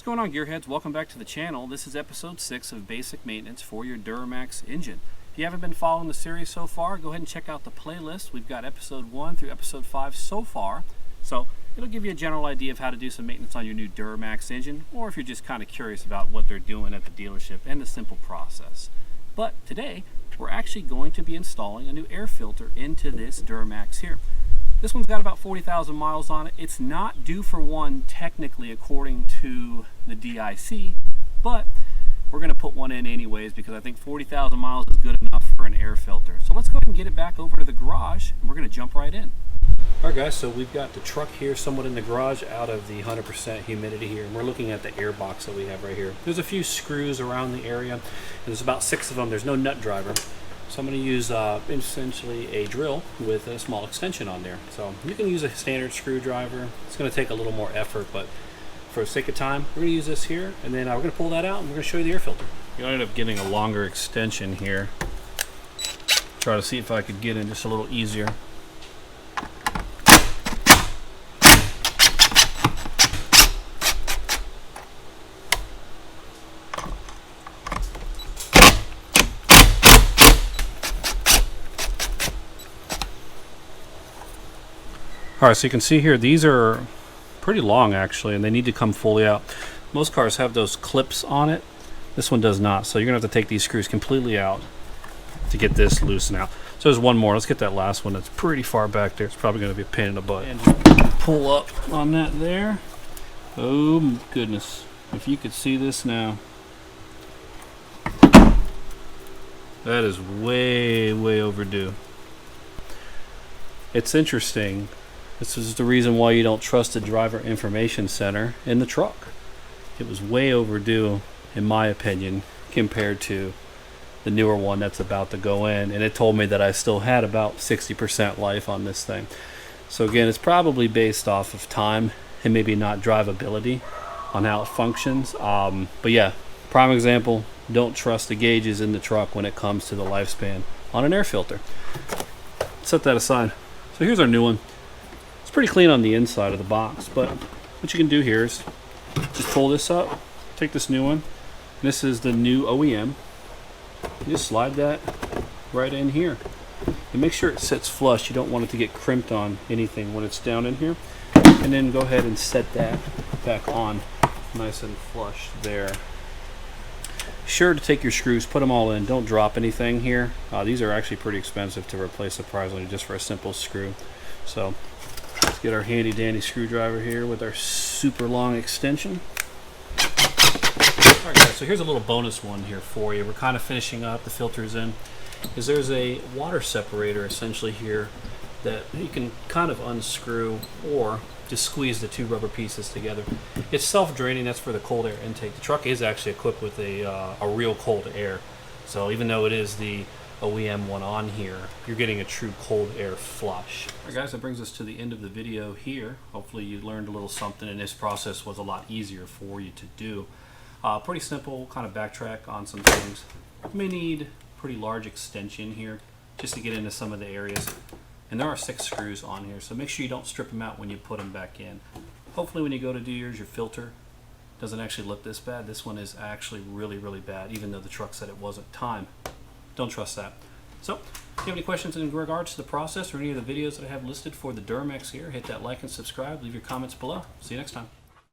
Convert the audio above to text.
going on, gearheads? Welcome back to the channel. This is episode 6 of basic maintenance for your Duramax engine. If you haven't been following the series so far, go ahead and check out the playlist. We've got episode 1 through episode 5 so far. So it'll give you a general idea of how to do some maintenance on your new Duramax engine, or if you're just kind of curious about what they're doing at the dealership and the simple process. But today, we're actually going to be installing a new air filter into this Duramax here. This one's got about 40,000 miles on it. It's not due for one technically according to the DIC, but we're going to put one in anyways because I think 40,000 miles is good enough for an air filter. So let's go ahead and get it back over to the garage and we're going to jump right in. Alright guys, so we've got the truck here somewhat in the garage out of the 100% humidity here, and we're looking at the air box that we have right here. There's a few screws around the area, and there's about 6 of them. There's no nut driver. So I'm going to use essentially a drill with a small extension on there. So you can use a standard screwdriver. It's going to take a little more effort, but for the sake of time, we're going to use this here, and then we're going to pull that out and we're going to show you the air filter. You ended up getting a longer extension here. Try to see if I could get in just a little easier. Alright, so you can see here, these are pretty long actually, and they need to come fully out. Most cars have those clips on it. This one does not, so you're going to have to take these screws completely out to get this loosened out. So there's one more. Let's get that last one that's pretty far back there. It's probably going to be a pain in the butt. And just pull up on that there. Oh my goodness. If you could see this now. That is way, way overdue. It's interesting. This is the reason why you don't trust the driver information center in the truck. It was way overdue, in my opinion, compared to the newer one that's about to go in. And it told me that I still had about 60% life on this thing. So again, it's probably based off of time and maybe not drivability on how it functions. But yeah, prime example, don't trust the gauges in the truck when it comes to the lifespan on an air filter. Set that aside. So here's our new one. It's pretty clean on the inside of the box, but what you can do here is just pull this up, take this new one. This is the new OEM. You just slide that right in here. And make sure it sits flush. You don't want it to get crimped on anything when it's down in here. And then go ahead and set that back on nice and flush there. Sure to take your screws, put them all in. Don't drop anything here. These are actually pretty expensive to replace, surprisingly, just for a simple screw. So let's get our handy dandy screwdriver here with our super long extension. Alright guys, so here's a little bonus one here for you. We're kind of finishing up, the filters in. Is there's a water separator essentially here that you can kind of unscrew or just squeeze the 2 rubber pieces together. It's self-draining, that's for the cold air intake. The truck is actually equipped with a real cold air. So even though it is the OEM one on here, you're getting a true cold air flush. Alright guys, that brings us to the end of the video here. Hopefully you learned a little something and this process was a lot easier for you to do. Pretty simple, kind of backtrack on some things. You may need a pretty large extension here just to get into some of the areas. And there are 6 screws on here, so make sure you don't strip them out when you put them back in. Hopefully when you go to do yours, your filter doesn't actually look this bad. This one is actually really, really bad, even though the truck said it wasn't time. Don't trust that. So, if you have any questions in regards to the process or any of the videos that I have listed for the Duramax here, hit that like and subscribe. Leave your comments below. See you next time.